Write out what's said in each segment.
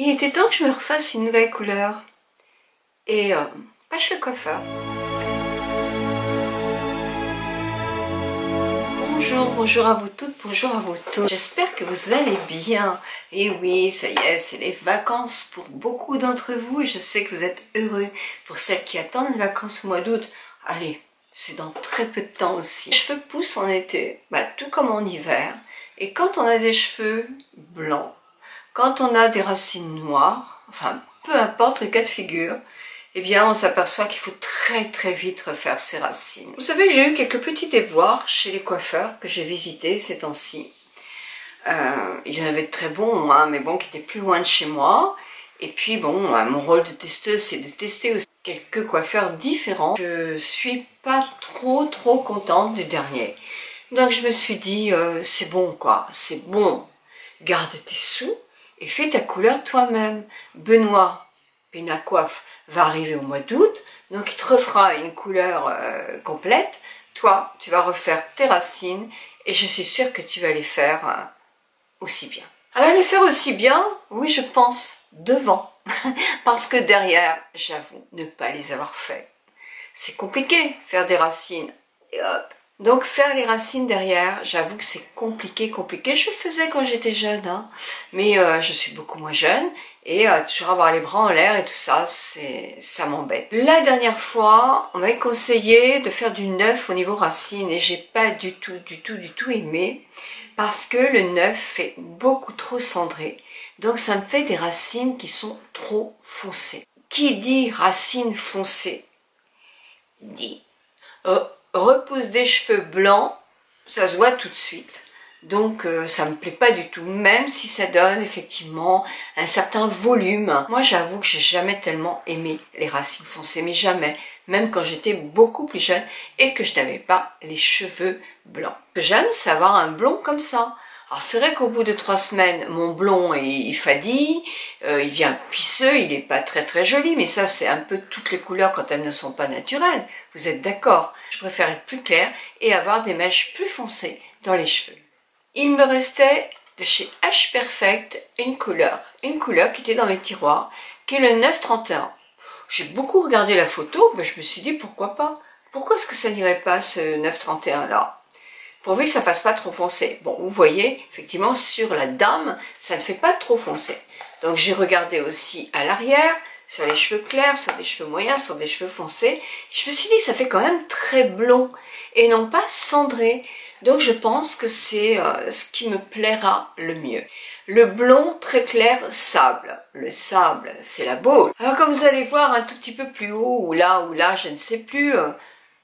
Il était temps que je me refasse une nouvelle couleur. Et pas chez le coiffeur. Bonjour, bonjour à vous toutes, bonjour à vous tous. J'espère que vous allez bien. Et oui, ça y est, c'est les vacances pour beaucoup d'entre vous. Et je sais que vous êtes heureux. Pour celles qui attendent les vacances au mois d'août, allez, c'est dans très peu de temps aussi. Les cheveux poussent en été, tout comme en hiver. Et quand on a des cheveux blancs, quand on a des racines noires, enfin peu importe le cas de figure, eh bien on s'aperçoit qu'il faut très vite refaire ses racines. Vous savez, j'ai eu quelques petits déboires chez les coiffeurs que j'ai visités ces temps-ci. Il y en avait de très bons, hein, mais bon, qui étaient plus loin de chez moi. Et puis bon, mon rôle de testeuse, c'est de tester aussi quelques coiffeurs différents. Je suis pas trop contente du dernier. Donc je me suis dit, c'est bon quoi, c'est bon, garde tes sous et fais ta couleur toi-même. Benoît Pénacoiffe va arriver au mois d'août, donc il te refera une couleur complète. Toi, tu vas refaire tes racines et je suis sûre que tu vas les faire aussi bien. Alors les faire aussi bien, oui je pense, devant, parce que derrière, j'avoue, ne pas les avoir fait. C'est compliqué, faire des racines, et hop. Donc faire les racines derrière, j'avoue que c'est compliqué. Je le faisais quand j'étais jeune, hein, mais je suis beaucoup moins jeune et toujours avoir les bras en l'air et tout ça, ça m'embête. La dernière fois, on m'avait conseillé de faire du neuf au niveau racines et j'ai pas du tout aimé parce que le neuf fait beaucoup trop cendré. Donc ça me fait des racines qui sont trop foncées. Qui dit racines foncées dit repousse des cheveux blancs, ça se voit tout de suite. Donc ça me plaît pas du tout, même si ça donne effectivement un certain volume. Moi j'avoue que j'ai jamais tellement aimé les racines foncées, mais jamais, même quand j'étais beaucoup plus jeune et que je n'avais pas les cheveux blancs. Ce que j'aime, c'est avoir un blond comme ça. Alors c'est vrai qu'au bout de 3 semaines, mon blond il fadille, il devient pisseux, il n'est pas très joli, mais ça c'est un peu toutes les couleurs quand elles ne sont pas naturelles, vous êtes d'accord? Je préfère être plus claire et avoir des mèches plus foncées dans les cheveux. Il me restait de chez H Perfect une couleur qui était dans mes tiroirs, qui est le 931. J'ai beaucoup regardé la photo, mais je me suis dit pourquoi pas? Pourquoi est-ce que ça n'irait pas ce 931 là? Pourvu que ça fasse pas trop foncé. Bon, vous voyez, effectivement, sur la dame, ça ne fait pas trop foncé. Donc j'ai regardé aussi à l'arrière, sur les cheveux clairs, sur des cheveux moyens, sur des cheveux foncés. Je me suis dit, ça fait quand même très blond et non pas cendré. Donc je pense que c'est ce qui me plaira le mieux. Le blond très clair sable. Le sable, c'est la Beauce. Alors comme vous allez voir un tout petit peu plus haut, ou là, je ne sais plus...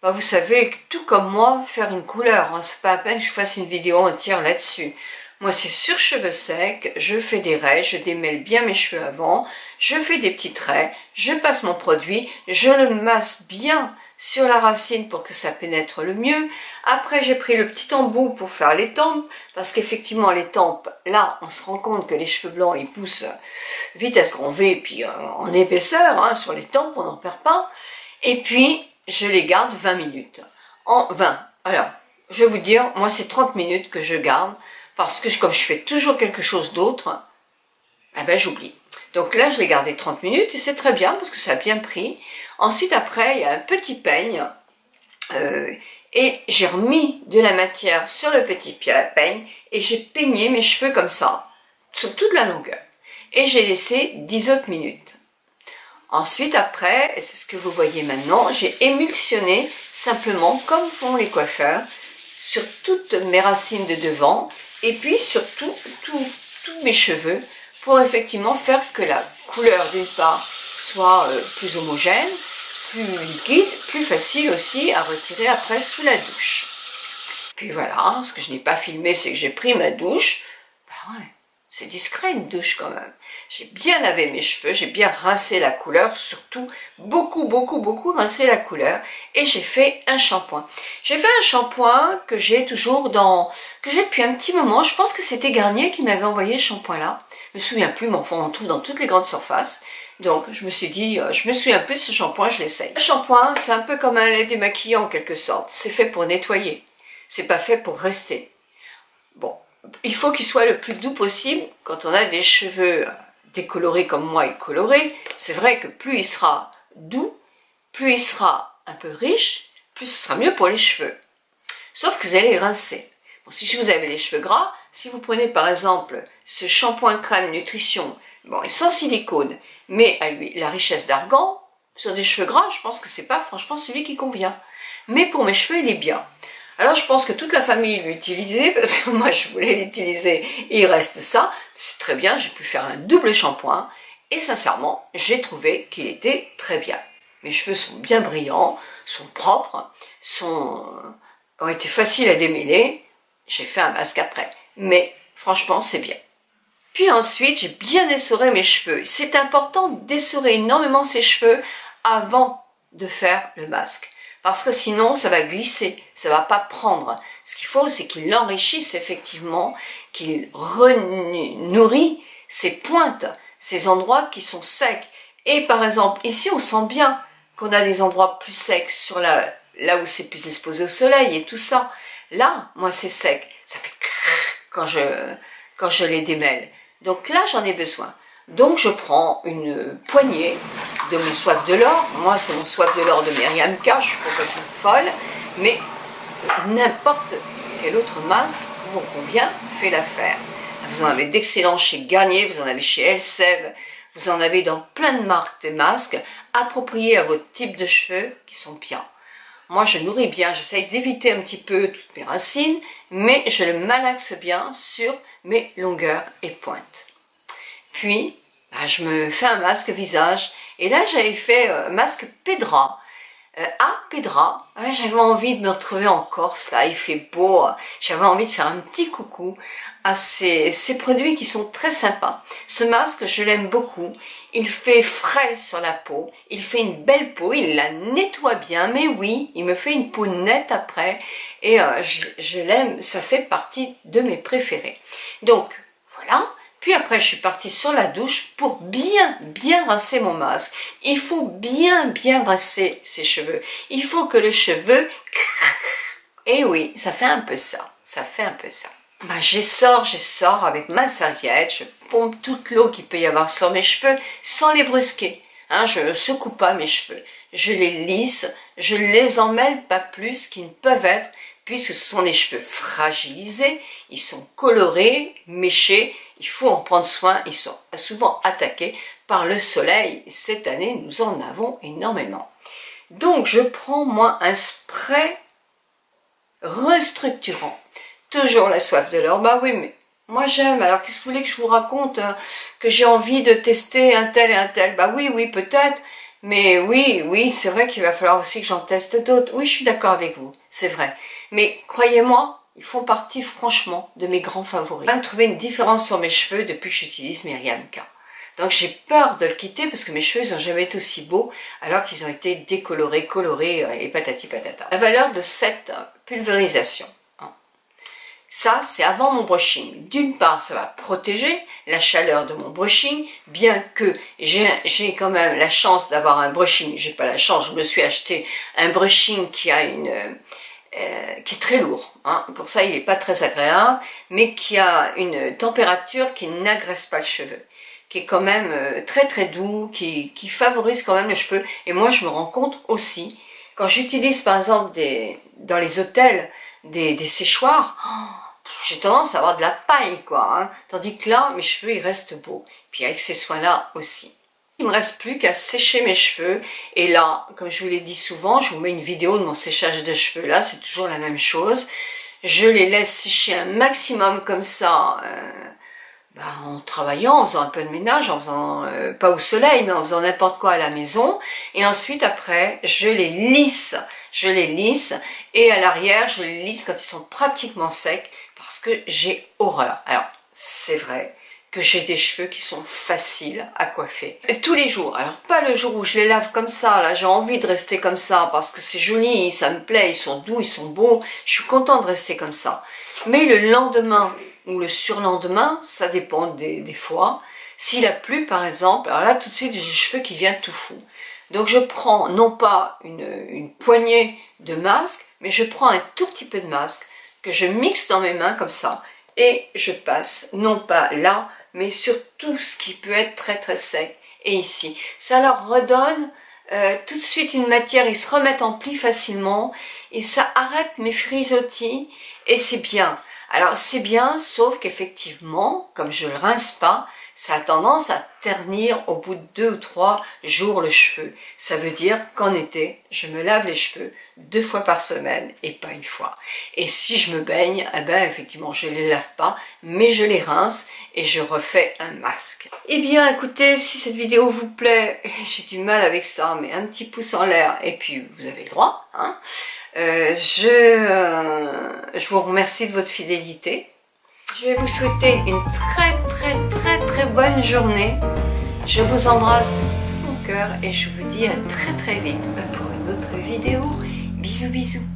vous savez, tout comme moi, faire une couleur, hein, c'est pas à peine que je fasse une vidéo entière là-dessus. Moi, c'est sur cheveux secs, je fais des raies, je démêle bien mes cheveux avant, je fais des petits traits, je passe mon produit, je le masse bien sur la racine pour que ça pénètre le mieux. Après, j'ai pris le petit embout pour faire les tempes, parce qu'effectivement, les tempes, là, on se rend compte que les cheveux blancs, ils poussent vite à ce qu'on veut, et puis en épaisseur, hein, sur les tempes, on n'en perd pas. Et puis, je les garde 20 minutes. En 20. Alors, je vais vous dire, moi c'est 30 minutes que je garde, parce que comme je fais toujours quelque chose d'autre, j'oublie. Donc là, je l'ai gardé 30 minutes, et c'est très bien, parce que ça a bien pris. Ensuite, après, il y a un petit peigne, et j'ai remis de la matière sur le petit peigne, et j'ai peigné mes cheveux comme ça, sur toute la longueur. Et j'ai laissé 10 autres minutes. Ensuite, après, et c'est ce que vous voyez maintenant, j'ai émulsionné simplement, comme font les coiffeurs, sur toutes mes racines de devant, et puis sur tous mes cheveux, pour effectivement faire que la couleur d'une part soit plus homogène, plus liquide, plus facile aussi à retirer après sous la douche. Puis voilà, ce que je n'ai pas filmé, c'est que j'ai pris ma douche. Ouais, c'est discret une douche quand même. J'ai bien lavé mes cheveux, j'ai bien rincé la couleur, surtout beaucoup rincé la couleur, et j'ai fait un shampoing. J'ai fait un shampoing que j'ai toujours que j'ai depuis un petit moment. Je pense que c'était Garnier qui m'avait envoyé ce shampoing là. Je me souviens plus, mais enfin on le trouve dans toutes les grandes surfaces. Donc je me suis dit, je me souviens plus de ce shampoing, je l'essaye. Le shampoing, c'est un peu comme un lait démaquillant en quelque sorte. C'est fait pour nettoyer. C'est pas fait pour rester. Bon, il faut qu'il soit le plus doux possible quand on a des cheveux décoloré comme moi est coloré, c'est vrai que plus il sera doux, plus il sera un peu riche, plus ce sera mieux pour les cheveux. Sauf que vous allez les rincer. Bon, si vous avez les cheveux gras, si vous prenez par exemple ce shampoing crème nutrition, bon, sans silicone, mais à la richesse d'argan, sur des cheveux gras, je pense que c'est pas franchement celui qui convient. Mais pour mes cheveux, il est bien. Alors je pense que toute la famille l'utilisait, parce que moi je voulais l'utiliser, et il reste ça. C'est très bien, j'ai pu faire un double shampoing, et sincèrement, j'ai trouvé qu'il était très bien. Mes cheveux sont bien brillants, sont propres, ont été faciles à démêler. J'ai fait un masque après, mais franchement c'est bien. Puis ensuite, j'ai bien essoré mes cheveux. C'est important d'essorer énormément ses cheveux avant de faire le masque. Parce que sinon, ça va glisser, ça va pas prendre. Ce qu'il faut, c'est qu'il l'enrichisse effectivement, qu'il renourrit ses pointes, ces endroits qui sont secs. Et par exemple, ici, on sent bien qu'on a des endroits plus secs sur là où c'est plus exposé au soleil et tout ça. Là, moi, c'est sec. Ça fait quand je les démêle. Donc là, j'en ai besoin. Donc je prends une poignée de mon soif de l'or. Moi, c'est mon soif de l'or de Myriam K. Je suis complètement folle. Mais n'importe quel autre masque qui vous convient fait l'affaire. Vous en avez d'excellents chez Garnier, vous en avez chez Elseve, vous en avez dans plein de marques de masques appropriés à votre type de cheveux qui sont bien. Moi, je nourris bien, j'essaye d'éviter un petit peu toutes mes racines, mais je le malaxe bien sur mes longueurs et pointes. Puis, je me fais un masque visage, et là, j'avais fait un masque Pedra. Pedra, j'avais envie de me retrouver en Corse, là, il fait beau, j'avais envie de faire un petit coucou à ces produits qui sont très sympas. Ce masque, je l'aime beaucoup, il fait frais sur la peau, il fait une belle peau, il la nettoie bien, mais oui, il me fait une peau nette après, et je l'aime, ça fait partie de mes préférés. Donc, voilà. Puis après, je suis partie sur la douche pour bien rincer mon masque. Il faut bien rincer ses cheveux. Il faut que le cheveu... Et oui, ça fait un peu ça. Ça fait un peu ça. J'essore avec ma serviette. Je pompe toute l'eau qu'il peut y avoir sur mes cheveux sans les brusquer. Je ne secoue pas mes cheveux. Je les lisse. Je ne les emmêle pas plus qu'ils ne peuvent être, puisque ce sont des cheveux fragilisés. Ils sont colorés, méchés. Il faut en prendre soin, ils sont souvent attaqués par le soleil. Cette année, nous en avons énormément. Donc, je prends, moi, un spray restructurant. Toujours la soif de l'or. Bah oui, mais moi j'aime. Alors, qu'est-ce que vous voulez que je vous raconte que j'ai envie de tester un tel et un tel? Bah oui, peut-être. Mais oui, c'est vrai qu'il va falloir aussi que j'en teste d'autres. Oui, je suis d'accord avec vous, c'est vrai. Mais croyez-moi, ils font partie, franchement, de mes grands favoris. J'ai même trouvé une différence sur mes cheveux depuis que j'utilise Myriam K. Donc j'ai peur de le quitter parce que mes cheveux n'ont jamais été aussi beaux alors qu'ils ont été décolorés, colorés et patati patata. La valeur de cette pulvérisation. Ça, c'est avant mon brushing. D'une part, ça va protéger la chaleur de mon brushing, bien que j'ai quand même la chance d'avoir un brushing. J'ai pas la chance, je me suis acheté un brushing qui a qui est très lourd, pour ça il n'est pas très agréable, mais qui a une température qui n'agresse pas le cheveu, qui est quand même très doux, qui favorise quand même le cheveu. Et moi je me rends compte aussi, quand j'utilise par exemple dans les hôtels des séchoirs, j'ai tendance à avoir de la paille quoi, tandis que là mes cheveux ils restent beaux, puis avec ces soins là aussi. Il me reste plus qu'à sécher mes cheveux, et là, comme je vous l'ai dit souvent, je vous mets une vidéo de mon séchage de cheveux là, c'est toujours la même chose. Je les laisse sécher un maximum comme ça, en travaillant, en faisant un peu de ménage, en faisant, pas au soleil, mais en faisant n'importe quoi à la maison. Et ensuite après, je les lisse, et à l'arrière, je les lisse quand ils sont pratiquement secs, parce que j'ai horreur. Alors, c'est vrai que j'ai des cheveux qui sont faciles à coiffer. Et tous les jours, alors pas le jour où je les lave comme ça, là j'ai envie de rester comme ça parce que c'est joli, ça me plaît, ils sont doux, ils sont beaux, je suis contente de rester comme ça. Mais le lendemain ou le surlendemain, ça dépend des fois. S'il a plu par exemple, alors là tout de suite j'ai les cheveux qui viennent tout fous. Donc je prends non pas une poignée de masque, mais je prends un tout petit peu de masque que je mixe dans mes mains comme ça, et je passe non pas là, mais sur tout ce qui peut être très très sec. Et ici, ça leur redonne tout de suite une matière, ils se remettent en pli facilement et ça arrête mes frisottis et c'est bien. Alors c'est bien, sauf qu'effectivement, comme je le rince pas, ça a tendance à ternir au bout de 2 ou 3 jours le cheveu. Ça veut dire qu'en été, je me lave les cheveux 2 fois par semaine et pas une fois. Et si je me baigne, eh ben effectivement, je les lave pas, mais je les rince et je refais un masque. Eh bien, écoutez, si cette vidéo vous plaît, j'ai du mal avec ça, mais un petit pouce en l'air et puis vous avez le droit, hein. Je vous remercie de votre fidélité. Je vais vous souhaiter une très bonne journée. Je vous embrasse de tout mon cœur et je vous dis à très vite pour une autre vidéo. Bisous bisous.